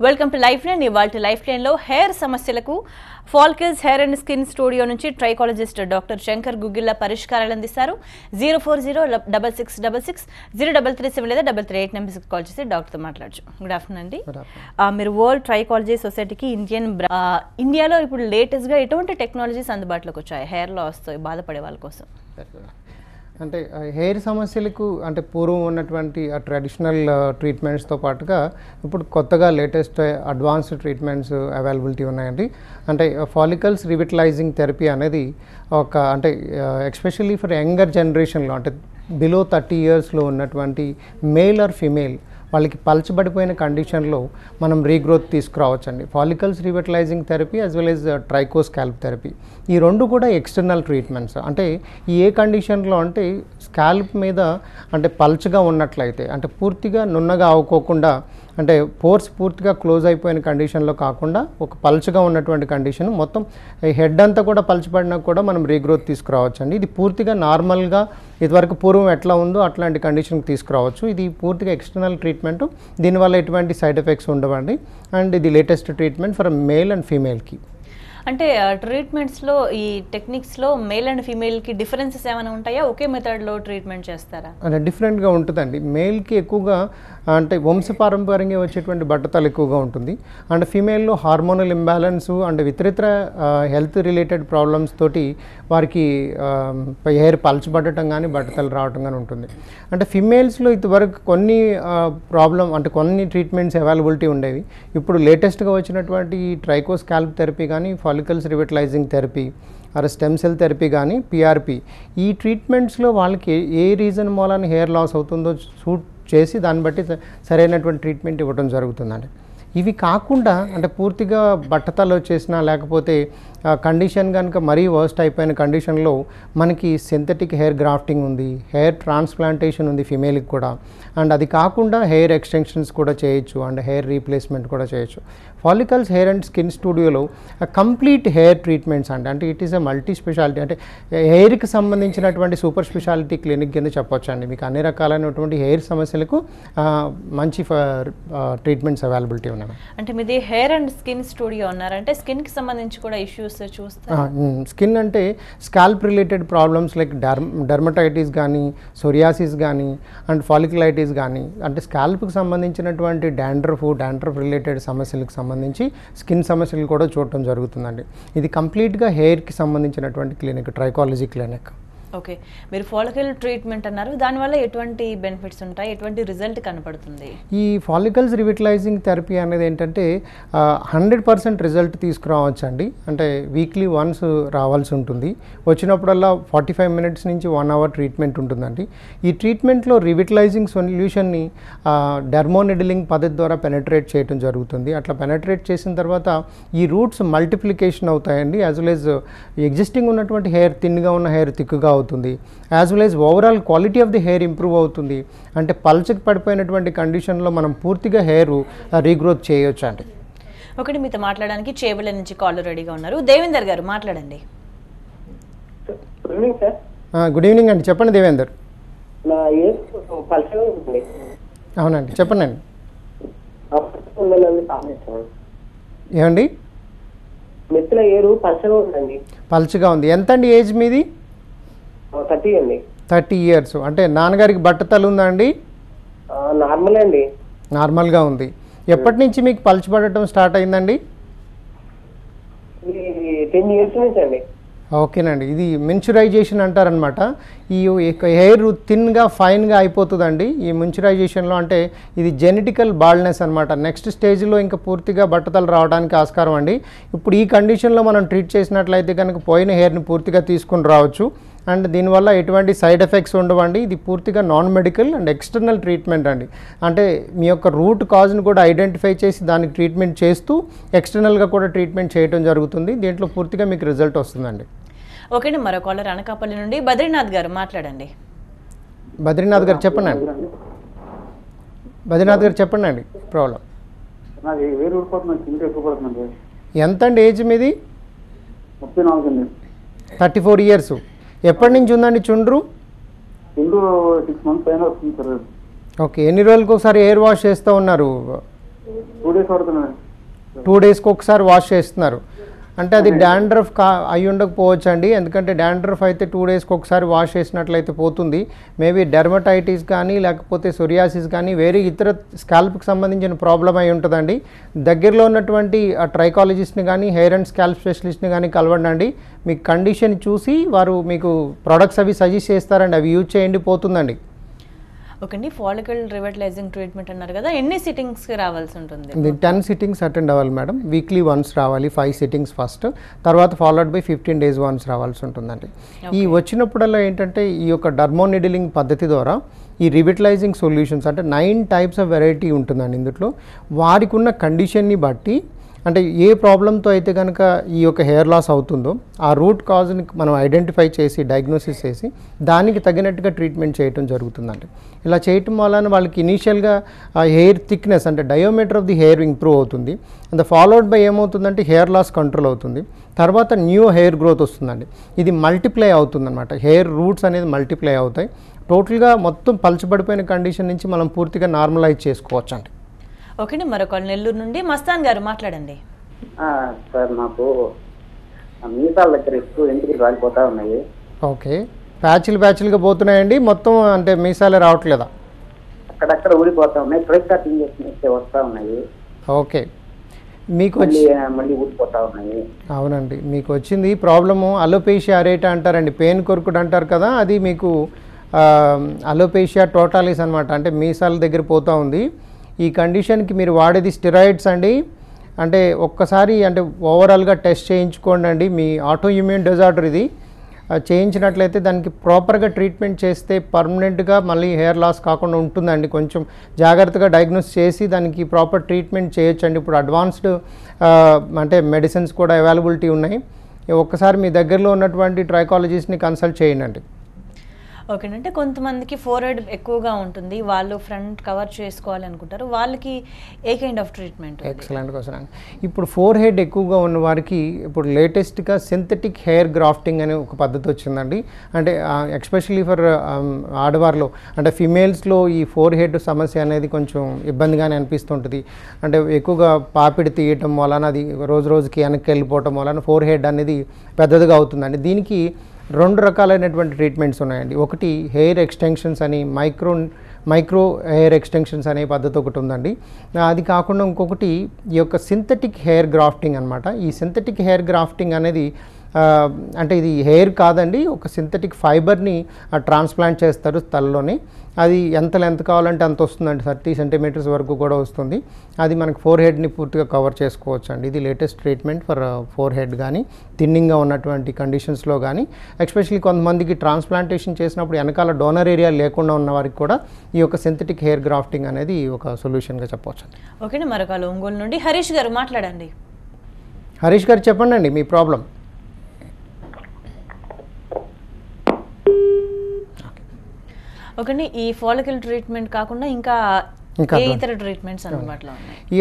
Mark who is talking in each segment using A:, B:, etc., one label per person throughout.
A: Welcome to life line. ఇవాళ life లైన్లో hair సమస్యలకు ఫాల్కిల్స్ హెయిర్ అండ్ స్కిన్ స్టూడియో నుంచి ట్రైకాలజిస్ట్ డాక్టర్ శంకర్ గుగ్గిళ్ళ పరిష్కారాలు అందిస్తారు. 04066660337 లేదా 338 నెంబర్స్కి కాల్ చేసి డాక్టర్తో మాట్లాడచ్చు. గుడ్ ఆఫ్టర్నూన్ అండి. మీరు వరల్డ్ ట్రైకాలజీ సొసైటీకి ఇండియాలో ఇప్పుడు లేటెస్ట్గా ఎటువంటి టెక్నాలజీస్ అందుబాటులోకి వచ్చాయి హెయిర్ లాస్ తో బాధపడే వాళ్ళ కోసం?
B: అంటే హెయిర్ సమస్యలకు అంటే పూర్వం ఉన్నటువంటి ట్రెడిషనల్ ట్రీట్మెంట్స్తో పాటుగా ఇప్పుడు కొత్తగా లేటెస్ట్ అడ్వాన్స్డ్ ట్రీట్మెంట్స్ అవైలబిలిటీ ఉన్నాయండి. అంటే ఫాలికల్స్ రివిటలైజింగ్ థెరపీ అనేది ఒక అంటే ఎస్పెషల్లీ ఫర్ యంగర్ జనరేషన్లో అంటే బిలో 30 ఇయర్స్లో ఉన్నటువంటి మేల్ ఆర్ ఫిమేల్ వాళ్ళకి పలచబడిపోయిన కండిషన్లో మనం రీగ్రోత్ తీసుకురావచ్చండి. Follicles revitalising therapy as well as trichoscalp therapy, ఈ రెండు కూడా ఎక్స్టర్నల్ ట్రీట్మెంట్స్. అంటే ఏ కండిషన్లో అంటే స్కాల్ప్ మీద అంటే పల్చగా ఉన్నట్లయితే అంటే పూర్తిగా నున్నగా అవ్వకోకుండా అంటే పోర్స్ పూర్తిగా క్లోజ్ అయిపోయిన కండిషన్లో కాకుండా ఒక పల్చగా ఉన్నటువంటి కండిషన్ మొత్తం హెడ్ అంతా కూడా పలచబడినా కూడా మనం రీగ్రోత్ తీసుకురావచ్చండి. ఇది పూర్తిగా నార్మల్గా ఇదివరకు పూర్వం ఎట్లా ఉందో అట్లాంటి కండిషన్కి తీసుకురావచ్చు. ఇది పూర్తిగా ఎక్స్టర్నల్ ట్రీట్మెంట్, దీనివల్ల ఎటువంటి సైడ్ ఎఫెక్ట్స్ ఉండవండి. అండ్ ఇది latest treatment for male and ఫీమేల్కి.
A: అంటే ట్రీట్మెంట్స్లో ఈ టెక్నిక్స్లో మేల్ అండ్ ఫీమేల్కి డిఫరెన్సెస్ ఏమైనా ఉంటాయా? ఒకే మెథడ్లో ట్రీట్మెంట్ చేస్తారా?
B: అంటే డిఫరెంట్గా ఉంటుందండి. మేల్కి ఎక్కువగా అంటే వంశపారంపర్యంగా వచ్చేటువంటి బట్టతలు ఎక్కువగా ఉంటుంది. అండ్ ఫీమేల్లో హార్మోనల్ ఇంబ్యాలెన్స్ అండ్ ఇతరితర హెల్త్ రిలేటెడ్ ప్రాబ్లమ్స్ తోటి వారికి హెయిర్ పలచబడటం కానీ బట్టతలు రావటం కానీ ఉంటుంది. అంటే ఫీమేల్స్లో ఇంతవరకు కొన్ని కొన్ని ట్రీట్మెంట్స్ అవైలబిలిటీ ఉండేవి. ఇప్పుడు లేటెస్ట్గా వచ్చినటువంటి ట్రైకోస్కాల్ప్ థెరపీ కానీ follicles revitalising therapy or stem cell therapy కానీ పిఆర్పి, ఈ ట్రీట్మెంట్స్లో వాళ్ళకి ఏ రీజన్ మూలాన హెయిర్ లాస్ అవుతుందో సూట్ చేసి దాన్ని బట్టి సరైనటువంటి ట్రీట్మెంట్ ఇవ్వడం జరుగుతుందండి. ఇవి కాకుండా అంటే పూర్తిగా బట్టతలు వచ్చేసినా లేకపోతే కండిషన్ కనుక మరీ వర్స్ట్ అయిపోయిన కండిషన్లో మనకి సింథటిక్ హెయిర్ గ్రాఫ్టింగ్ ఉంది, హెయిర్ ట్రాన్స్ప్లాంటేషన్ ఉంది ఫిమేల్కి కూడా. అండ్ అది కాకుండా హెయిర్ ఎక్స్టెన్షన్స్ కూడా చేయొచ్చు అండ్ హెయిర్ రీప్లేస్మెంట్ కూడా చేయొచ్చు. ఫాలికల్స్ హెయిర్ అండ్ స్కిన్ స్టూడియోలో కంప్లీట్ హెయిర్ ట్రీట్మెంట్స్ అంటే it is a multi speciality, అంటే హెయిర్కి సంబంధించినటువంటి సూపర్ స్పెషాలిటీ క్లినిక్ కింద చెప్పొచ్చు అండి. మీకు అన్ని రకాలైనటువంటి హెయిర్ సమస్యలకు మంచి ట్రీట్మెంట్స్ అవైలబిలిటీ ఉన్నాయి.
A: అంటే మీది హెయిర్ అండ్ స్కిన్ స్టూడియో ఉన్నారంటే స్కిన్కి సంబంధించి కూడా ఇష్యూస్ చూస్తారు?
B: స్కిన్ అంటే scalp related problems like dermatitis కానీ సోరియాసిస్ కానీ అండ్ ఫాలికులైటిస్ కానీ అంటే స్కాల్ప్కి సంబంధించినటువంటి డాండ్రఫ్ రిలేటెడ్ సమస్యలకు సంబంధించి స్కిన్ సమస్యలు కూడా చూడటం జరుగుతుందండి. ఇది కంప్లీట్గా హెయిర్కి సంబంధించినటువంటి క్లినిక్, ట్రైకాలజీ క్లినిక్.
A: ఓకే, మీరు ఫాలికల్ ట్రీట్మెంట్ అన్నారు, దానివల్ల ఎటువంటి బెనిఫిట్స్ ఉంటాయి, ఎటువంటి రిజల్ట్ కనపడుతుంది?
B: ఈ ఫాలికల్స్ రివిటలైజింగ్ థెరపీ అనేది ఏంటంటే 100% రిజల్ట్ తీసుకురావచ్చు అండి. అంటే వీక్లీ వన్స్ రావాల్సి ఉంటుంది. వచ్చినప్పుడల్లా 45 మినిట్స్ నుంచి 1 అవర్ ట్రీట్మెంట్ ఉంటుందండి. ఈ ట్రీట్మెంట్లో రివిటలైజింగ్ సొల్యూషన్ని డెర్మోనిడిలింగ్ పద్ధతి ద్వారా పెనట్రేట్ చేయడం జరుగుతుంది. అట్లా పెనట్రేట్ చేసిన తర్వాత ఈ రూట్స్ మల్టిప్లికేషన్ అవుతాయండి. యాజ్ వెల్ యాజ్ ఎగ్జిస్టింగ్ ఉన్నటువంటి హెయిర్ థిన్గా ఉన్న హెయిర్ థిక్గా అవుతుంది. As well as overall quality of the hair improve అవుతుంది. అంటే పల్చకి పడిపోయినటువంటి కండిషన్లో మనం పూర్తిగా హెయిర్ రీగ్రోత్ చేయొచ్చు అండి.
A: ఒకటి మీతో మాట్లాడడానికి చేవల నుంచి కాల్ రెడీగా ఉన్నారు. దేవేందర్ గారు మాట్లాడండి.
B: గుడ్ ఈవినింగ్ అండి, చెప్పండి దేవేందర్. అవునండి, చెప్పండి అండి. ఏమండి? పల్చగా ఉంది. ఎంత అండి ఏజ్ మీది? 30 ఇయర్స్. అంటే నాన్నగారికి బట్టతలు ఉందా అండి? నార్మల్గా ఉంది. ఎప్పటి నుంచి మీకు పలచబడటం స్టార్ట్ అయిందండి?
C: 10 years నుంచి అండి.
B: ఓకేనండి, ఇది మెన్చురైజేషన్ అంటారనమాట. ఈ హెయిర్ థిన్గా ఫైన్గా అయిపోతుందండి ఈ మెన్చురైజేషన్లో. అంటే ఇది జెనెటికల్ బాల్డ్నెస్ అనమాట. నెక్స్ట్ స్టేజ్లో ఇంకా పూర్తిగా బట్టతలు రావడానికి ఆస్కారం అండి. ఇప్పుడు ఈ కండిషన్లో మనం ట్రీట్ చేసినట్లయితే కనుక పోయిన హెయిర్ని పూర్తిగా తీసుకుని రావచ్చు. అండ్ దీనివల్ల ఎటువంటి సైడ్ ఎఫెక్ట్స్ ఉండవండి. ఇది పూర్తిగా non medical and external treatment అండి. అంటే మీ యొక్క రూట్ కాజ్ని కూడా ఐడెంటిఫై చేసి దానికి ట్రీట్మెంట్ చేస్తూ ఎక్స్టర్నల్గా కూడా ట్రీట్మెంట్ చేయడం జరుగుతుంది. దీంట్లో పూర్తిగా మీకు రిజల్ట్ వస్తుందండి.
A: ఓకే, మరో కాలర్ అనకాపల్లి నుండి బద్రీనాథ్ గారు మాట్లాడండి.
B: బద్రీనాథ్ గారు చెప్పండి అండి. బద్రీనాథ్ గారు చెప్పండి అండి ప్రాబ్లం. ఎంత అండి ఏజ్ మీది? 34 ఇయర్స్. ఎప్పటి నుంచి ఉందండి చుండ్రు?
C: 6 months పైన వస్తుంది సార్.
B: ఓకే, ఎన్ని రోజులకు ఒకసారి హెయిర్ వాష్ చేస్తూ ఉన్నారు?
C: 2 2 days పడుతున్నాను.
B: 2 డేస్కి ఒకసారి వాష్ చేస్తున్నారు అంటే అది డాండ్రఫ్ అయి ఉండకపోవచ్చు అండి. ఎందుకంటే డాండ్రఫ్ అయితే 2 డేస్కి ఒకసారి వాష్ చేసినట్లయితే పోతుంది. మేబీ డెర్మటైటిస్ కానీ లేకపోతే సొరియాసిస్ కానీ వేరే ఇతర స్కాల్ప్కి సంబంధించిన ప్రాబ్లం అయి ఉంటుందండి. దగ్గరలో ఉన్నటువంటి ట్రైకాలజిస్ట్ని కానీ హెయిర్ అండ్ స్కాల్ప్ స్పెషలిస్ట్ని కానీ కలవండి. మీ కండిషన్ చూసి వారు మీకు ప్రొడక్ట్స్ అవి సజెస్ట్ చేస్తారండి. అవి యూజ్ చేయండి, పోతుందండి.
A: ఓకే అండి, ఫాలికల్ రివైటలైజింగ్ ట్రీట్మెంట్ అన్నారు కదా, ఎన్ని సిట్టింగ్స్కి రావాల్సి ఉంటుంది?
B: 10 సిట్టింగ్స్ అటెండ్ అవ్వాలి మేడం. వీక్లీ వన్స్ రావాలి, 5 సిట్టింగ్స్ ఫస్ట్, తర్వాత ఫాలోడ్ బై 15 days వన్స్ రావాల్సి ఉంటుందండి. ఈ వచ్చినప్పుడల్లా ఏంటంటే ఈ యొక్క డర్మోనిడిలింగ్ పద్ధతి ద్వారా ఈ రివిటలైజింగ్ సొల్యూషన్స్ అంటే 9 types ఆఫ్ వెరైటీ ఉంటుందండి. ఇందులో వారికి ఉన్న కండిషన్ని బట్టి అంటే ఏ ప్రాబ్లంతో అయితే కనుక ఈ యొక్క హెయిర్ లాస్ అవుతుందో ఆ రూట్ కాజ్ని మనం ఐడెంటిఫై చేసి డయాగ్నోసిస్ చేసి దానికి తగినట్టుగా ట్రీట్మెంట్ చేయటం జరుగుతుందండి. ఇలా చేయటం వలన వాళ్ళకి ఇనీషియల్గా హెయిర్ థిక్నెస్ అంటే డయోమీటర్ ఆఫ్ ది హెయిర్ ఇంప్రూవ్ అవుతుంది. అండ్ ఫాలోడ్ బై ఏమవుతుందంటే హెయిర్ లాస్ కంట్రోల్ అవుతుంది. తర్వాత న్యూ హెయిర్ గ్రోత్ వస్తుందండి. ఇది మల్టిప్లై అవుతుందన్నమాట. హెయిర్ రూట్స్ అనేది మల్టిప్లై అవుతాయి. టోటల్గా మొత్తం పలచబడిపోయిన కండిషన్ నుంచి మనం పూర్తిగా నార్మలైజ్ చేసుకోవచ్చు అండి.
A: ఓకే అండి, మరొక నెల్లూరు నుండి మస్తాన్ గారు మాట్లాడండి.
C: సార్ మాకు మీసాల దగ్గర ఎక్కువ ఎంటికలు రాలిపోతా ఉన్నాయి.
B: ఓకే, ప్యాచ్లుగా పోతున్నాయండి మొత్తం, అంటే మీసాలే రావట్లేదా?
C: అక్కడక్కడ ఊడిపోతా ఉన్నాయి. ట్రైకాట్ ఇంజెక్షన్ ఇస్తే వస్తూ ఉన్నాయి.
B: ఓకే, మీకు
C: మళ్ళీ ఊడిపోతా ఉన్నాయి.
B: అవునండి, మీకు వచ్చింది ప్రాబ్లము అలోపేషియా అరేటా అంటారండి, పెయిన్ కొరుకుడు అంటారు కదా, అది మీకు అలోపేషియా టోటాలిస్ అనమాట. అంటే మీసాల దగ్గర పోతూ ఉంది. ఈ కండిషన్కి మీరు వాడేది స్టెరాయిడ్స్ అండి. అంటే ఒక్కసారి అంటే ఓవరాల్గా టెస్ట్ చేయించుకోండి అండి. మీ ఆటో ఇమ్యూన్ డిజార్డర్ ఇది. చేయించినట్లయితే దానికి ప్రాపర్గా ట్రీట్మెంట్ చేస్తే పర్మనెంట్గా మళ్ళీ హెయిర్ లాస్ కాకుండా ఉంటుందండి. కొంచెం జాగ్రత్తగా డయాగ్నోస్ చేసి దానికి ప్రాపర్ ట్రీట్మెంట్ చేయొచ్చండి. ఇప్పుడు అడ్వాన్స్డ్ అంటే మెడిసిన్స్ కూడా అవైలబిలిటీ ఉన్నాయి. ఒక్కసారి మీ దగ్గరలో ఉన్నటువంటి ట్రైకాలజిస్ట్ని కన్సల్ట్ చేయండి.
A: ఓకే, అంటే కొంతమందికి ఫోర్ హెడ్ ఎక్కువగా ఉంటుంది, వాళ్ళు ఫ్రంట్ కవర్ చేసుకోవాలి అనుకుంటారు, వాళ్ళకి ఏ kind of treatment?
B: Excellent question అండి. ఇప్పుడు ఫోర్ హెడ్ ఎక్కువగా ఉన్న వారికి ఇప్పుడు లేటెస్ట్గా సింథటిక్ హెయిర్ గ్రాఫ్టింగ్ అనే ఒక పద్ధతి వచ్చిందండి. అంటే ఎస్పెషల్లీ ఫర్ ఆడవారిలో అంటే ఫిమేల్స్లో ఈ ఫోర్ హెడ్ సమస్య అనేది కొంచెం ఇబ్బందిగానే అనిపిస్తుంటుంది. అంటే ఎక్కువగా పాపిడి తీయటం వలన అది రోజు రోజుకి వెనక్కి వెళ్ళిపోవటం వలన ఫోర్ హెడ్ అనేది పెద్దదిగా అవుతుందండి. దీనికి 2 రకాలైనటువంటి ట్రీట్మెంట్స్ ఉన్నాయండి. ఒకటి హెయిర్ ఎక్స్టెన్షన్స్ అని మైక్రో హెయిర్ ఎక్స్టెన్షన్స్ అనే పద్ధతి ఒకటి ఉందండి. అది కాకుండా ఇంకొకటి ఈ యొక్క సింథటిక్ హెయిర్ గ్రాఫ్టింగ్ అనమాట. ఈ సింథటిక్ హెయిర్ గ్రాఫ్టింగ్ అనేది అంటే ఇది హెయిర్ కాదండి, ఒక సింథటిక్ ఫైబర్ని ట్రాన్స్ప్లాంట్ చేస్తారు తలలోనే. అది ఎంత లెంత్ కావాలంటే అంత వస్తుందండి, 30 centimeters వరకు కూడా వస్తుంది. అది మనకు ఫోర్ హెడ్ని పూర్తిగా కవర్ చేసుకోవచ్చు అండి. ఇది latest treatment for four head కానీ థిన్నింగ్గా ఉన్నటువంటి కండిషన్స్లో కానీ, ఎస్పెషల్లీ కొంతమందికి ట్రాన్స్ప్లాంటేషన్ చేసినప్పుడు వెనకాల డోనర్ ఏరియా లేకుండా ఉన్న వారికి కూడా ఈ యొక్క సింథటిక్ హెయిర్ గ్రాఫ్టింగ్ అనేది ఒక సొల్యూషన్గా చెప్పవచ్చు.
A: ఓకే, మరొక ఒంగోలు నుండి హరీష్ గారు మాట్లాడండి.
B: హరీష్ గారు చెప్పండి అండి మీ ప్రాబ్లం.
A: ఓకే, ఈ ఫాలికల్ ట్రీట్మెంట్ కాకుండా ఇంకా ఇతర ట్రీట్మెంట్స్ అందుబాటులో ఉన్నాయి?
B: ఈ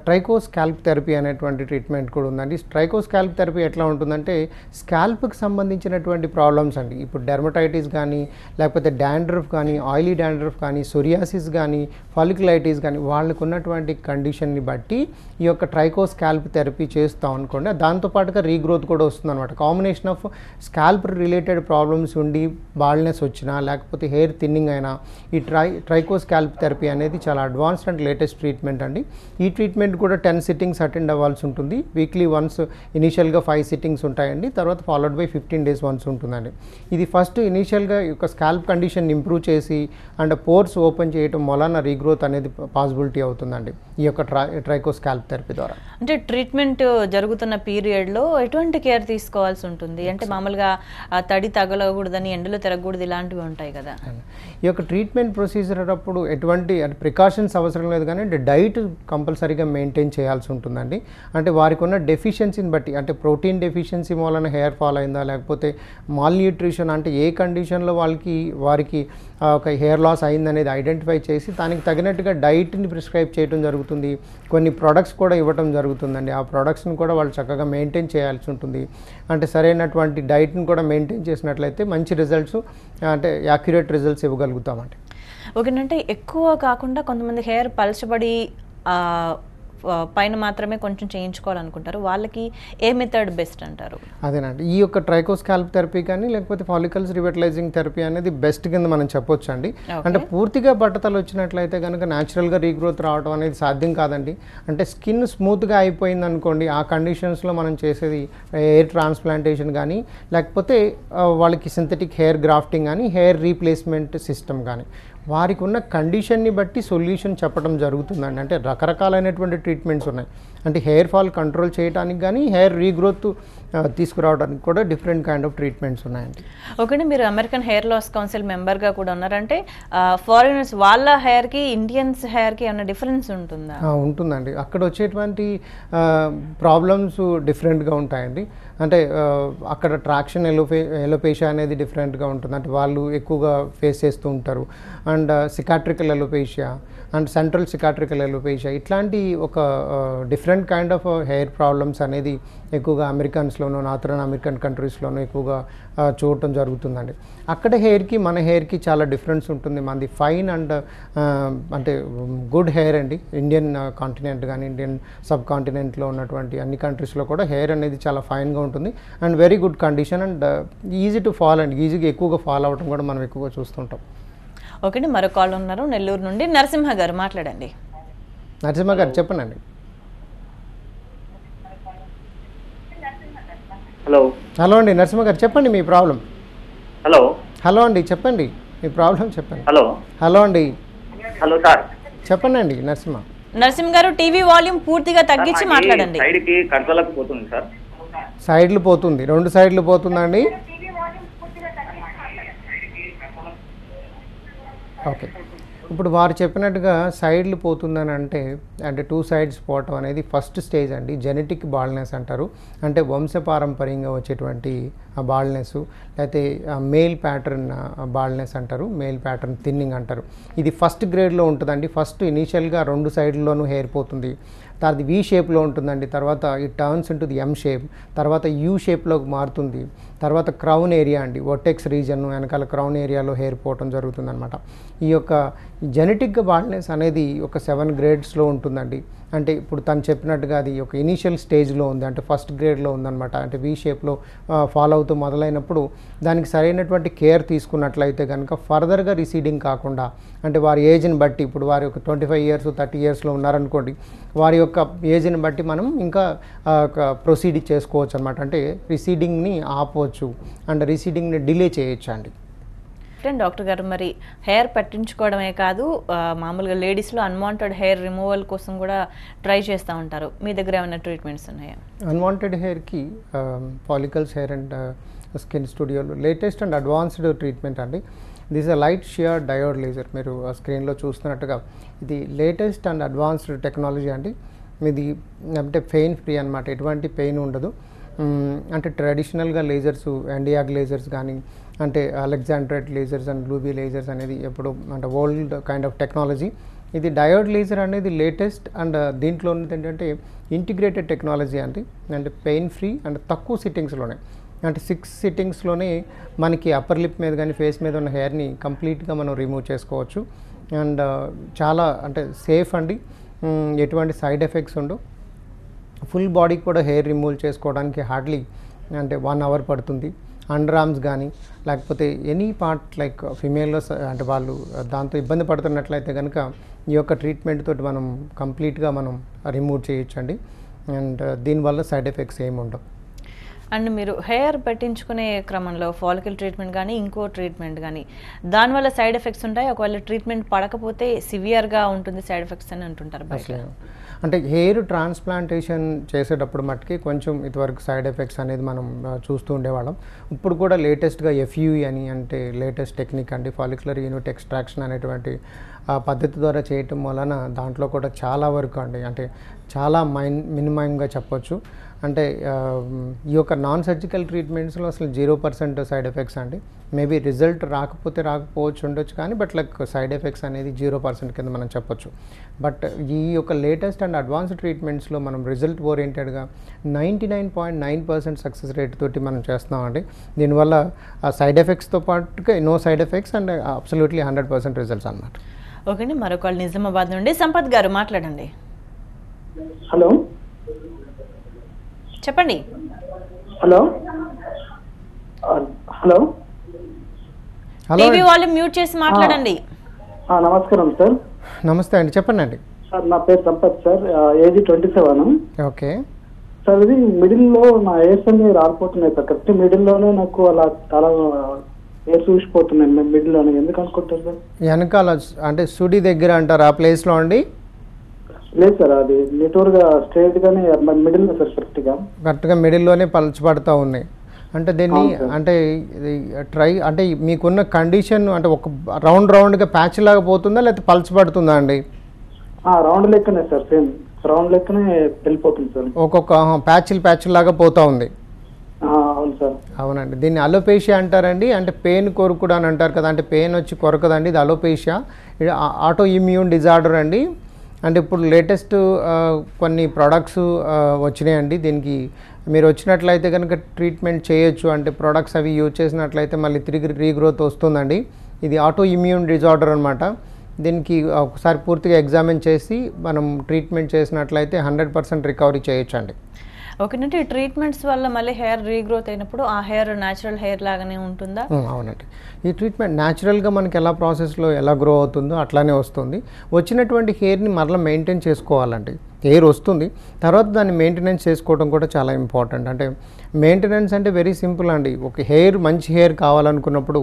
B: ట్రైకో స్కాల్ప్ థెరపీ అనేటువంటి ట్రీట్మెంట్ కూడా ఉందండి. ట్రైకో స్కాల్ప్ థెరపీ ఎట్లా ఉంటుందంటే స్కాల్ప్కి సంబంధించినటువంటి ప్రాబ్లమ్స్ అండి. ఇప్పుడు డెర్మటైటిస్ కానీ లేకపోతే డాండ్రఫ్ కానీ ఆయిలీ డాండ్రఫ్ కానీ సొరియాసిస్ కానీ ఫాలికులైటిస్ కానీ వాళ్ళకు ఉన్నటువంటి కండిషన్ని బట్టి ఈ యొక్క ట్రైకో స్కాల్ప్ థెరపీ చేస్తాం అనుకోండి. దాంతోపాటుగా రీగ్రోత్ కూడా వస్తుంది అనమాట. Combination of scalp related problems ఉండి బాల్నెస్ వచ్చినా లేకపోతే హెయిర్ థిన్నింగ్ అయినా ఈ ట్రైకో స్కాల్ప్ థెరపీ అనేది చాలా అడ్వాన్స్డ్ అండ్ లేటెస్ట్ ట్రీట్మెంట్ అండి. ఈ ట్రీట్మెంట్ కూడా 10 sittings అటెండ్ అవ్వాల్సి ఉంటుంది. వీక్లీ వన్స్ ఇనీషియల్గా 5 sittings ఉంటాయండి. తర్వాత ఫాలోడ్ బై 15 days వన్స్ ఉంటుందండి. ఇది ఫస్ట్ ఇనీషియల్గా ఈ యొక్క స్కాల్ప్ కండిషన్ ఇంప్రూవ్ చేసి అండ్ పోర్స్ ఓపెన్ చేయడం వలన రీగ్రోత్ అనేది పాసిబిలిటీ అవుతుందండి ఈ యొక్క ట్రైకో స్కాల్ప్ థెరపీ ద్వారా.
A: అంటే ట్రీట్మెంట్ జరుగుతున్న పీరియడ్లో ఎటువంటి కేర్ తీసుకోవాల్సి ఉంటుంది? అంటే మామూలుగా తడి తగలకూడదని, ఎండలో తిరగకూడదు, ఇలాంటివి ఉంటాయి కదా.
B: ఈ యొక్క ట్రీట్మెంట్ ప్రొసీజర్ అప్పుడు ఎటువంటి ప్రికాషన్స్ అవసరం లేదు, కానీ డైట్ కంపల్సరీగా మెయింటైన్ చేయాల్సి ఉంటుందండి. అంటే వారికి ఉన్న డెఫిషియన్సీని బట్టి, అంటే ప్రోటీన్ డెఫిషియన్సీ వలన హెయిర్ ఫాల్ అయిందా లేకపోతే మాల్ న్యూట్రిషన్ అంటే ఏ కండిషన్లో వారికి ఒక హెయిర్ లాస్ అయిందనేది ఐడెంటిఫై చేసి దానికి తగినట్టుగా డైట్ని ప్రిస్క్రైబ్ చేయడం జరుగుతుంది. కొన్ని ప్రొడక్ట్స్ కూడా ఇవ్వడం జరుగుతుందండి. ఆ ప్రొడక్ట్స్ని కూడా వాళ్ళు చక్కగా మెయింటైన్ చేయాల్సి ఉంటుంది. అంటే సరైనటువంటి డైట్ని కూడా మెయింటైన్ చేసినట్లయితే మంచి రిజల్ట్స్ అంటే యాక్యురేట్ రిజల్ట్స్ ఇవ్వగలుగుతామండి.
A: ఓకేనంటే ఎక్కువ కాకుండా కొంతమంది హెయిర్ పలచబడి పైన మాత్రమే కొంచెం చేయించుకోవాలనుకుంటారు, వాళ్ళకి ఏ మెథడ్ బెస్ట్ అంటారు?
B: అదేనండి, ఈ యొక్క ట్రైకోస్కాల్ప్ థెరపీ కానీ లేకపోతే ఫాలికల్స్ రివిటలైజింగ్ థెరపీ అనేది బెస్ట్ కింద మనం చెప్పొచ్చు అండి. అంటే పూర్తిగా బట్టతలు వచ్చినట్లయితే కనుక న్యాచురల్గా రీగ్రోత్ రావడం అనేది సాధ్యం కాదండి. అంటే స్కిన్ స్మూత్గా అయిపోయింది అనుకోండి, ఆ కండిషన్స్లో మనం చేసేది హెయిర్ ట్రాన్స్ప్లాంటేషన్ కానీ లేకపోతే వాళ్ళకి సింథటిక్ హెయిర్ గ్రాఫ్టింగ్ కానీ హెయిర్ రీప్లేస్మెంట్ సిస్టమ్ కానీ వారికి ఉన్న కండిషన్ని బట్టి సొల్యూషన్ చెప్పడం జరుగుతుందండి. అంటే రకరకాలైనటువంటి ట్రీట్మెంట్స్ ఉన్నాయి. అంటే హెయిర్ ఫాల్ కంట్రోల్ చేయడానికి కానీ హెయిర్ రీగ్రోత్ తీసుకురావడానికి కూడా డిఫరెంట్ కైండ్ ఆఫ్ ట్రీట్మెంట్స్ ఉన్నాయండి.
A: ఓకే, మీరు అమెరికన్ హెయిర్ లాస్ కౌన్సిల్ మెంబర్గా కూడా ఉన్నారంటే ఫారినర్స్ వాళ్ళ హెయిర్కి ఇండియన్స్ హెయిర్కి ఏమైనా డిఫరెన్స్ ఉంటుందా?
B: ఉంటుందండి. అక్కడ వచ్చేటువంటి ప్రాబ్లమ్స్ డిఫరెంట్గా ఉంటాయండి. అంటే అక్కడ ట్రాక్షన్ ఎలోపేషియా అనేది డిఫరెంట్గా ఉంటుంది. అంటే వాళ్ళు ఎక్కువగా ఫేస్ చేస్తూ ఉంటారు. And cicatricial alopecia and central cicatricial alopecia ఇట్లాంటి ఒక different kind of hair problems అనేది ఎక్కువగా అమెరికన్స్లోనూ నార్థరన్ అమెరికన్ కంట్రీస్లోనూ ఎక్కువగా చూడటం జరుగుతుందండి. అక్కడ హెయిర్కి మన హెయిర్కి చాలా డిఫరెన్స్ ఉంటుంది. మనది ఫైన్ అండ్ అంటే గుడ్ హెయిర్ అండి. ఇండియన్ కాంటినెంట్ కానీ ఇండియన్ సబ్ కాంటినెంట్లో ఉన్నటువంటి అన్ని కంట్రీస్లో కూడా హెయిర్ అనేది చాలా ఫైన్గా ఉంటుంది and very good condition and easy to fall అండి. ఈజీగా ఎక్కువగా ఫాల్ అవ్వడం కూడా మనం ఎక్కువగా చూస్తుంటాం.
A: ఓకే అండి, మరో కాల్ ఉన్నారు నెల్లూరు నుండి. నరసింహ గారు మాట్లాడండి.
B: నరసింహ గారు చెప్పండి.
C: హలో
B: హలో అండి నరసింహ గారు చెప్పండి మీ ప్రాబ్లం.
C: హలో
B: హలో అండి చెప్పండి మీ ప్రాబ్లం చెప్పండి.
C: హలో
B: హలో అండి
C: హలో సార్
B: చెప్పండి అండి నరసింహ.
A: నరసింహ గారు టీవీ వాల్యూమ్ పూర్తిగా తగ్గించి మాట్లాడండి.
C: సైడ్కి కంట్రోల్కి పోతుంది సార్.
B: సైడ్లు పోతుంది, 2 సైడ్లు పోతుందండి. ఓకే, ఇప్పుడు వారు చెప్పినట్టుగా సైడ్లు పోతుందని అంటే 2 సైడ్స్ పోవటం అనేది ఫస్ట్ స్టేజ్ అండి. జెనెటిక్ బాల్నెస్ అంటారు. అంటే వంశపారంపర్యంగా వచ్చేటువంటి బాల్నెస్, లేకపోతే మేల్ ప్యాటర్న్ బాల్నెస్ అంటారు, మేల్ ప్యాటర్న్ థిన్నింగ్ అంటారు. ఇది ఫస్ట్ గ్రేడ్లో ఉంటుందండి. ఫస్ట్ ఇనీషియల్గా 2 సైడ్లోనూ హెయిర్ పోతుంది. తర్వాత వి షేప్లో ఉంటుందండి. తర్వాత it turns into the M shape, తర్వాత యూ షేప్లోకి మారుతుంది. తర్వాత క్రౌన్ ఏరియా అండి, వర్టెక్స్ రీజన్ వెనకాల క్రౌన్ ఏరియాలో హెయిర్ పోవటం జరుగుతుంది అనమాట. ఈ యొక్క జెనెటిక్ బాల్నెస్ అనేది ఒక 7 గ్రేడ్స్లో ఉంటుందండి. అంటే ఇప్పుడు తను చెప్పినట్టుగా అది ఒక ఇనీషియల్ స్టేజ్లో ఉంది, అంటే ఫస్ట్ గ్రేడ్లో ఉందన్నమాట. అంటే వి షేప్లో ఫాలో అవుతూ మొదలైనప్పుడు దానికి సరైనటువంటి కేర్ తీసుకున్నట్లయితే కనుక ఫర్దర్గా రిసీడింగ్ కాకుండా, అంటే వారి ఏజ్ని బట్టి, ఇప్పుడు వారి ఒక 25 ఇయర్స్ 30 ఇయర్స్లో ఉన్నారనుకోండి, వారి యొక్క ఏజ్ని బట్టి మనం ఇంకా ప్రొసీడ్ చేసుకోవచ్చు అనమాట. అంటే రిసీడింగ్ని ఆపవచ్చు అండ్ రిసీడింగ్ని డిలే చేయొచ్చు అండి.
A: డాక్టర్ గారు, మరి హెయిర్ పట్టించుకోవడమే కాదు, మామూలుగా లేడీస్లో అన్వాంటెడ్ హెయిర్ రిమూవల్ కోసం కూడా ట్రై చేస్తూ ఉంటారు. మీ దగ్గర ఏమైనా ట్రీట్మెంట్స్ ఉన్నాయా?
B: అన్వాంటెడ్ హెయిర్కి ఫాలికల్స్ హెయిర్ అండ్ స్కిన్ స్టూడియోలో లేటెస్ట్ అండ్ అడ్వాన్స్డ్ ట్రీట్మెంట్ అండి. This a light shear diode laser. మీరు స్క్రీన్లో చూస్తున్నట్టుగా ఇది లేటెస్ట్ అండ్ అడ్వాన్స్డ్ టెక్నాలజీ అండి. ఇది అంటే పెయిన్ ఫ్రీ అనమాట, ఎటువంటి పెయిన్ ఉండదు. అంటే ట్రెడిషనల్గా లేజర్స్, ఎండియాగ్ లేజర్స్ కానీ, అంటే అలెగ్జాండ్రైట్ లేజర్స్ అండ్ బ్లూబీ లేజర్స్ అనేది ఎప్పుడు అంటే ఓల్డ్ కైండ్ ఆఫ్ టెక్నాలజీ. ఇది డయోడ్ లేజర్ అనేది లేటెస్ట్ అండ్ దీంట్లో ఉన్నది ఏంటంటే ఇంటిగ్రేటెడ్ టెక్నాలజీ అండి. అంటే పెయిన్ ఫ్రీ అండ్ తక్కువ సిట్టింగ్స్లోనే, అంటే 6 సిట్టింగ్స్లోనే మనకి అప్పర్ లిప్ మీద కానీ ఫేస్ మీద ఉన్న హెయిర్ని కంప్లీట్గా మనం రిమూవ్ చేసుకోవచ్చు. అండ్ చాలా అంటే సేఫ్ అండి, ఎటువంటి సైడ్ ఎఫెక్ట్స్ ఉండవు. ఫుల్ బాడీకి కూడా హెయిర్ రిమూవ్ చేసుకోవడానికి హార్డ్లీ అంటే 1 అవర్ పడుతుంది. అండర్ ఆర్మ్స్ కానీ లేకపోతే ఎనీ పార్ట్ లైక్ ఫిమేల్లో అంటే వాళ్ళు దాంతో ఇబ్బంది పడుతున్నట్లయితే కనుక ఈ యొక్క ట్రీట్మెంట్ తోటి మనం కంప్లీట్గా మనం రిమూవ్ చేయొచ్చండి. అండ్ దీనివల్ల సైడ్ ఎఫెక్ట్స్ ఏమి ఉండవు.
A: అండ్ మీరు హెయిర్ పెట్టించుకునే క్రమంలో ఫాలికల్ ట్రీట్మెంట్ కానీ ఇంకో ట్రీట్మెంట్ కానీ దానివల్ల సైడ్ ఎఫెక్ట్స్ ఉంటాయి? ఒకవేళ ట్రీట్మెంట్ పడకపోతే సివియర్గా ఉంటుంది సైడ్ ఎఫెక్ట్స్ అని అంటుంటారు బయట.
B: అంటే హెయిర్ ట్రాన్స్ప్లాంటేషన్ చేసేటప్పుడు మట్టుకి కొంచెం ఇదివరకు సైడ్ ఎఫెక్ట్స్ అనేది మనం చూస్తూ ఉండేవాళ్ళం. ఇప్పుడు కూడా లేటెస్ట్గా ఎఫ్యూఈ అని, అంటే లేటెస్ట్ టెక్నిక్ అండి, ఫాలిక్యులర్ యూనిట్ ఎక్స్ట్రాక్షన్ అనేటువంటి పద్ధతి ద్వారా చేయటం వలన దాంట్లో కూడా చాలా వరకు అండి, అంటే చాలా మినిమంగా చెప్పొచ్చు. అంటే ఈ యొక్క నాన్ సర్జికల్ ట్రీట్మెంట్స్లో అసలు 0% సైడ్ ఎఫెక్ట్స్ అండి. మేబీ రిజల్ట్ రాకపోవచ్చు ఉండొచ్చు కానీ బట్ లైక్ సైడ్ ఎఫెక్ట్స్ అనేది 0% కింద మనం చెప్పొచ్చు. బట్ ఈ యొక్క లేటెస్ట్ అండ్ అడ్వాన్స్డ్ ట్రీట్మెంట్స్లో మనం రిజల్ట్ ఓరియంటెడ్గా 99.9% సక్సెస్ రేట్ తోటి మనం చేస్తున్నామండి. దీనివల్ల సైడ్ ఎఫెక్ట్స్తో పాటుగా no side effects and absolutely 100% results అన్నమాట.
A: ఓకే అండి, మరొక నిజామాబాద్ నుండి సంపత్ గారు మాట్లాడండి.
D: హలో
A: చెప్పండి.
D: Hello hello
B: hello
A: TV volume mute చేసి మాట్లాడండి.
D: నమస్కారం సార్.
B: నమస్తే అండి, చెప్పండి అండి.
D: సార్ నా పేరు Sampath sir, age 27.
B: Okay
D: sir ఇది మిడిల్లో నా ఏర్స్ అన్ని రాలిపోతున్నాయి సార్. కరెక్ట్ మిడిల్లోనే నాకు అలా చాలా ఏర్స్ చూసిపోతున్నాయి మిడిల్లోనే. ఎందుకు అనుకుంటారు సార్?
B: వెనకాల అంటే సుడి దగ్గర అంటారు ఆ ప్లేస్లో అండి?
D: లేదు సార్, అది నిటూరుగా స్ట్రైట్ గానే మిడిల్ సార్.
B: కరెక్ట్గా మిడిల్లోనే పలచబడతా ఉన్నాయి. అంటే దీన్ని అంటే అంటే మీకున్న కండిషన్ అంటే ఒక రౌండ్గా ప్యాచ్ లాగా పోతుందా లేకపోతే పలచబడుతుందా అండి?
D: రౌండ్ లెక్కనే సార్, సేమ్ రౌండ్ లెక్కనే వెళ్ళిపోతుంది సార్.
B: ఒక్కొక్క ప్యాచ్ లాగా పోతా ఉంది.
D: అవును సార్.
B: అవునండి, దీన్ని అలోపేషియా అంటారండి. అంటే పెయిన్ కొరుకుడు అని అంటారు కదా, అంటే పెయిన్ వచ్చి కొరకదండి, ఇది అలోపేషియా. ఇది ఆటో ఇమ్యూన్ డిజార్డర్ అండి. అంటే ఇప్పుడు లేటెస్ట్ కొన్ని ప్రోడక్ట్స్ వచ్చినాయండి. దీనికి మీరు వచ్చినట్లయితే కనుక ట్రీట్మెంట్ చేయొచ్చు. అంటే ప్రోడక్ట్స్ అవి యూజ్ చేసినట్లయితే మళ్ళీ తిరిగి రీగ్రోత్ వస్తుందండి. ఇది ఆటో ఇమ్యూన్ డిజార్డర్ అనమాట. దీనికి ఒకసారి పూర్తిగా ఎగ్జామిన్ చేసి మనం ట్రీట్మెంట్ చేసినట్లయితే 100% రికవరీ చేయొచ్చండి.
A: ఓకేనంటే ఈ ట్రీట్మెంట్స్ వల్ల మళ్ళీ హెయిర్ రీగ్రోత్ అయినప్పుడు ఆ హెయిర్ న్యాచురల్ హెయిర్ లాగానే ఉంటుందా?
B: అవునండి, ఈ ట్రీట్మెంట్ న్యాచురల్గా మనకి ఎలా ప్రాసెస్లో ఎలా గ్రో అవుతుందో అట్లానే వస్తుంది. వచ్చినటువంటి హెయిర్ని మరలా మెయింటైన్ చేసుకోవాలండి. హెయిర్ వస్తుంది, తర్వాత దాన్ని మెయింటెనెన్స్ చేసుకోవడం కూడా చాలా ఇంపార్టెంట్. అంటే మెయింటెనెన్స్ అంటే వెరీ సింపుల్ అండి. ఒక మంచి హెయిర్ కావాలనుకున్నప్పుడు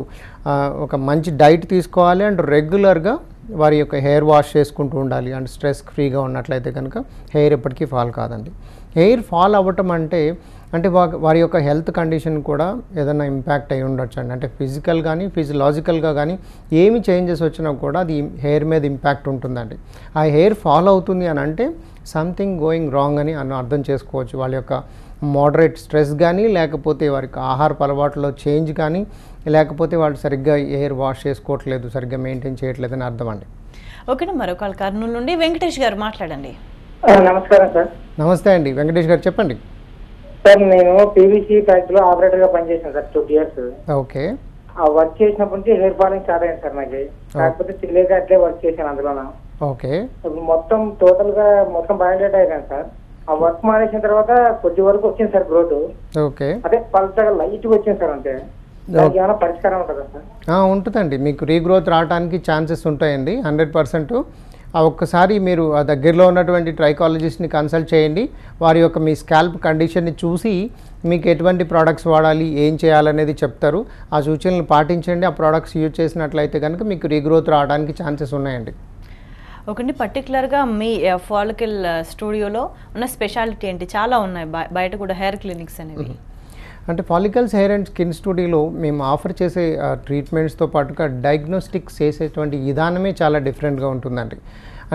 B: ఒక మంచి డైట్ తీసుకోవాలి అండ్ రెగ్యులర్గా వారి యొక్క హెయిర్ వాష్ చేసుకుంటూ ఉండాలి. అండ్ స్ట్రెస్ ఫ్రీగా ఉన్నట్లయితే కనుక హెయిర్ ఎప్పటికీ ఫాల్ కాదండి. హెయిర్ ఫాల్ అవ్వటం అంటే వారి యొక్క హెల్త్ కండిషన్ కూడా ఏదైనా ఇంపాక్ట్ అయి ఉండొచ్చు అండి. అంటే ఫిజికల్ కానీ ఫిజియలాజికల్గా కానీ ఏమి చేంజెస్ వచ్చినా కూడా అది హెయిర్ మీద ఇంపాక్ట్ ఉంటుందండి. ఆ హెయిర్ ఫాల్ అవుతుంది అని అంటే సంథింగ్ గోయింగ్ రాంగ్ అని అర్థం చేసుకోవచ్చు. వాళ్ళ యొక్క మోడరేట్ స్ట్రెస్ కానీ, లేకపోతే వారికి ఆహారపు అలవాట్లో చేంజ్ కానీ, లేకపోతే వాళ్ళు సరిగ్గా హెయిర్ వాష్ చేసుకోవట్లేదు, సరిగ్గా మెయింటైన్ చేయట్లేదు అని అర్థం అండి.
A: ఓకేనా, మరో కాల్ కర్నూలు నుండి వెంకటేష్ గారు మాట్లాడండి.
C: నమస్కారం సార్.
B: నమస్తే అండి వెంకటేష్ గారు, చెప్పండి.
C: సార్ నేను పీవీసీ ఫ్యాక్టరీలో ఆపరేటర్ గా పనిచేసాను సార్ 2 years.
B: ఓకే,
C: ఆ వర్క్ చేసినప్పటి నుంచి హెయిర్ ఫాలింగ్ స్టార్ట్ అయింది సార్ నాకు. కాకపోతే తెలియక అట్లే వర్క్ చేశాను అందులో.
B: ఓకే,
C: ఇప్పుడు మొత్తం బయోడేటా అయిపోయాను సార్. ఆ వర్క్ మానేసిన తర్వాత కొద్ది వరకు వచ్చింది సార్ గ్రోత్.
B: ఓకే,
C: అదే పల్చగా లైట్గా వచ్చింది సార్. అంతే, దానికి ఏమైనా పరిష్కారం ఉంటుందా సార్?
B: ఉంటుందండి, మీకు రీగ్రోత్ రావడానికి ఛాన్సెస్ ఉంటాయండి 100%. ఒక్కసారి మీరు ఆ దగ్గరలో ఉన్నటువంటి ట్రైకాలజిస్ట్ని కన్సల్ట్ చేయండి. వారి యొక్క మీ స్కాల్ప్ కండిషన్ని చూసి మీకు ఎటువంటి ప్రోడక్ట్స్ వాడాలి, ఏం చేయాలనేది చెప్తారు. ఆ సూచనలు పాటించండి. ఆ ప్రోడక్ట్స్ యూజ్ చేసినట్లయితే కనుక మీకు రీగ్రోత్ రావడానికి ఛాన్సెస్ ఉన్నాయండి.
A: ఓకే, పర్టికులర్గా మీ ఫాలికల్ స్టూడియోలో ఉన్న స్పెషాలిటీ ఏంటి? చాలా ఉన్నాయి బయట కూడా హెయిర్ క్లినిక్స్ అనేవి.
B: అంటే ఫాలికల్స్ హెయిర్ అండ్ స్కిన్ స్టూడియోలో మేము ఆఫర్ చేసే ట్రీట్మెంట్స్తో పాటుగా డయాగ్నోస్టిక్స్ చేసేటువంటి విధానమే చాలా డిఫరెంట్గా ఉంటుందండి.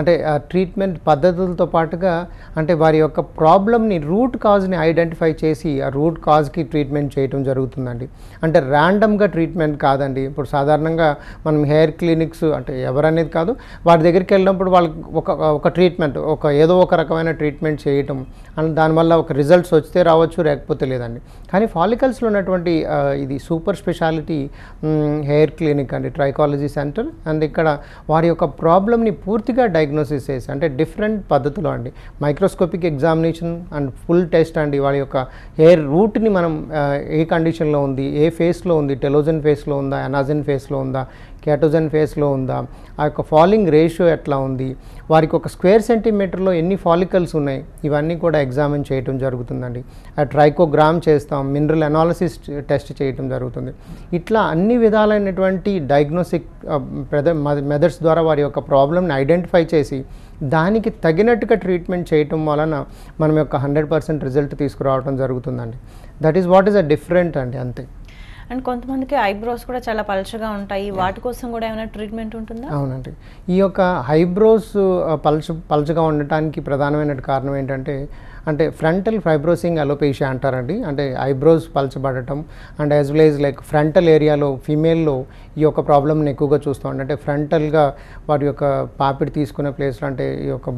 B: అంటే ట్రీట్మెంట్ పద్ధతులతో పాటుగా అంటే వారి యొక్క ప్రాబ్లమ్ని రూట్ కాజ్ని ఐడెంటిఫై చేసి ఆ రూట్ కాజ్కి ట్రీట్మెంట్ చేయడం జరుగుతుందండి. అంటే ర్యాండమ్గా ట్రీట్మెంట్ కాదండి. ఇప్పుడు సాధారణంగా మనం హెయిర్ క్లినిక్స్ అంటే ఎవరనేది కాదు, వారి దగ్గరికి వెళ్ళినప్పుడు వాళ్ళకి ఒక ట్రీట్మెంట్ ఏదో ఒక రకమైన ట్రీట్మెంట్ చేయటం అండ్ దానివల్ల ఒక రిజల్ట్స్ వస్తే రావచ్చు, లేకపోతే లేదండి. కానీ ఫాలికల్స్లో ఉన్నటువంటి ఇది సూపర్ స్పెషాలిటీ హెయిర్ క్లినిక్ అండి, ట్రైకాలజీ సెంటర్. అండ్ ఇక్కడ వారి యొక్క ప్రాబ్లమ్ని పూర్తిగా డయాగ్నోసిస్ చేసి అంటే డిఫరెంట్ పద్ధతులు అండి, microscopic examination and full test అండి. వాళ్ళ యొక్క హెయిర్ రూట్ని మనం ఏ కండిషన్లో ఉంది, ఏ ఫేస్లో ఉంది, టెలోజన్ ఫేస్లో ఉందా, ఎనాజన్ ఫేస్లో ఉందా, కేటోజన్ ఫేస్లో ఉందా, ఆ యొక్క ఫాలింగ్ రేషియో ఎట్లా ఉంది, వారికి ఒక స్క్వేర్ సెంటీమీటర్లో ఎన్ని ఫాలికల్స్ ఉన్నాయి, ఇవన్నీ కూడా ఎగ్జామిన్ చేయడం జరుగుతుందండి. ఆ ట్రైకోగ్రామ్ చేస్తాం, మినరల్ అనాలిసిస్ టెస్ట్ చేయడం జరుగుతుంది. ఇట్లా అన్ని విధాలైనటువంటి డయాగ్నోస్టిక్ మెథడ్స్ ద్వారా వారి యొక్క ప్రాబ్లమ్ని ఐడెంటిఫై చేసి దానికి తగినట్టుగా ట్రీట్మెంట్ చేయటం వలన మనం యొక్క 100% రిజల్ట్ తీసుకురావడం జరుగుతుందండి. That is what is a different అండి, అంతే.
A: అండ్ కొంతమందికి ఐబ్రోస్ కూడా చాలా పలుచగా ఉంటాయి, వాటి కోసం కూడా ఏమైనా ట్రీట్మెంట్ ఉంటుందా?
B: అవునండి, ఈ యొక్క ఐబ్రోస్ పలుచగా ఉండటానికి ప్రధానమైన కారణం ఏంటంటే అంటే ఫ్రంటల్ ఫైబ్రోసింగ్ అలోపేషియా అంటారండి. అంటే ఐబ్రోస్ పలచబడటం and as well as like frontal ఏరియాలో ఫీమేల్లో ఈ యొక్క ప్రాబ్లమ్ని ఎక్కువగా చూస్తాం. అంటే ఫ్రంటల్గా వారి యొక్క పాపిడి తీసుకునే ప్లేస్లో అంటే ఈ యొక్క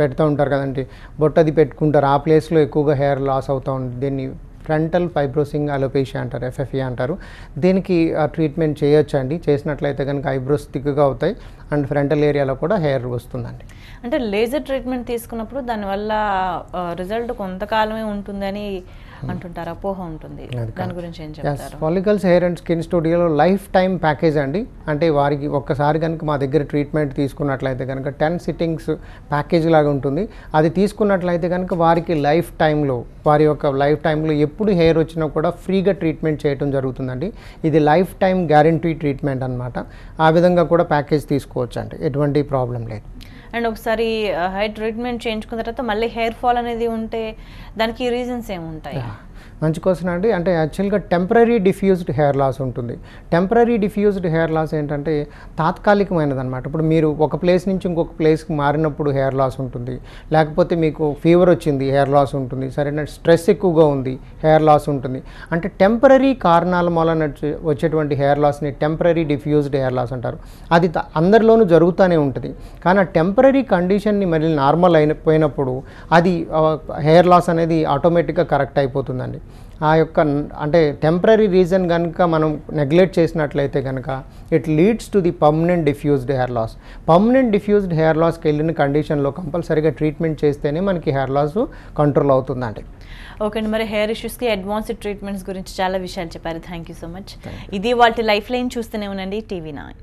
B: పెడుతూ ఉంటారు కదండి, బొట్టది పెట్టుకుంటారు, ఆ ప్లేస్లో ఎక్కువగా హెయిర్ లాస్ అవుతూ ఉంటుంది. దీన్ని ఫ్రంటల్ ఫైబ్రోసింగ్ అలోపేషియా అంటారు, FFA అంటారు. దీనికి ట్రీట్మెంట్ చేయొచ్చండి. చేసినట్లయితే కనుక ఐబ్రోస్ థిక్గా అవుతాయి అండ్ ఫ్రంటల్ ఏరియాలో కూడా హెయిర్ వస్తుందండి.
A: అంటే లేజర్ ట్రీట్మెంట్ తీసుకున్నప్పుడు దానివల్ల రిజల్ట్ కొంతకాలమే ఉంటుందని అంటుంటారు, అపోహ ఉంటుంది. దాని గురించి ఏం చెప్తారు?
B: ఫాలికల్స్ హెయిర్ అండ్ స్కిన్ స్టూడియోలో లైఫ్ టైం ప్యాకేజ్ అండి. అంటే వారికి ఒక్కసారి కనుక మా దగ్గర ట్రీట్మెంట్ తీసుకున్నట్లయితే కనుక 10 సిట్టింగ్స్ ప్యాకేజ్ లాగా ఉంటుంది. అది తీసుకున్నట్లయితే కనుక వారికి లైఫ్ టైంలో, వారి యొక్క లైఫ్ టైంలో ఎప్పుడు హెయిర్ వచ్చినా కూడా ఫ్రీగా ట్రీట్మెంట్ చేయడం జరుగుతుందండి. ఇది లైఫ్ టైం గ్యారంటీ ట్రీట్మెంట్ అనమాట. ఆ విధంగా కూడా ప్యాకేజ్ తీసుకోవచ్చు అండి, ఎటువంటి ప్రాబ్లం లేదు.
A: అండ్ ఒకసారి హెయిర్ ట్రీట్మెంట్ చేయించుకున్న తర్వాత మళ్ళీ హెయిర్ ఫాల్ అనేది ఉంటే దానికి రీజన్స్ ఏముంటాయి?
B: మంచి క్వశ్చన్ అండి. అంటే యాక్చువల్గా టెంపరీ డిఫ్యూజ్డ్ హెయిర్ లాస్ ఉంటుంది. టెంపరీ డిఫ్యూజ్డ్ హెయిర్ లాస్ ఏంటంటే తాత్కాలికమైనది అనమాట. ఇప్పుడు మీరు ఒక ప్లేస్ నుంచి ఇంకొక ప్లేస్కి మారినప్పుడు హెయిర్ లాస్ ఉంటుంది, లేకపోతే మీకు ఫీవర్ వచ్చింది హెయిర్ లాస్ ఉంటుంది, సరైన స్ట్రెస్ ఎక్కువగా ఉంది హెయిర్ లాస్ ఉంటుంది. అంటే టెంపరీ కారణాల మూలన వచ్చేటువంటి హెయిర్ లాస్ని టెంపరీ డిఫ్యూజ్డ్ హెయిర్ లాస్ అంటారు. అది అందరిలోనూ జరుగుతూనే ఉంటుంది. కానీ ఆ టెంపరీ కండిషన్ని మళ్ళీ నార్మల్ అయిపోయినప్పుడు అది హెయిర్ లాస్ అనేది ఆటోమేటిక్గా కరెక్ట్ అయిపోతుందండి. ఆ యొక్క అంటే టెంపరీ రీజన్ కనుక మనం నెగ్లెక్ట్ చేసినట్లయితే కనుక it leads to the permanent diffused hair loss. Permanent diffused hair లాస్కి వెళ్ళిన కండిషన్లో కంపల్సరీగా ట్రీట్మెంట్ చేస్తేనే మనకి హెయిర్ లాస్ కంట్రోల్ అవుతుందండి.
A: ఓకే అండి, మరి హెయిర్ ఇష్యూస్కి అడ్వాన్స్డ్ ట్రీట్మెంట్స్ గురించి చాలా విషయాలు చెప్పారు. Thank you so much. ఇది వాళ్ళ లైఫ్ లైన్. చూస్తూనే ఉండండి TV9.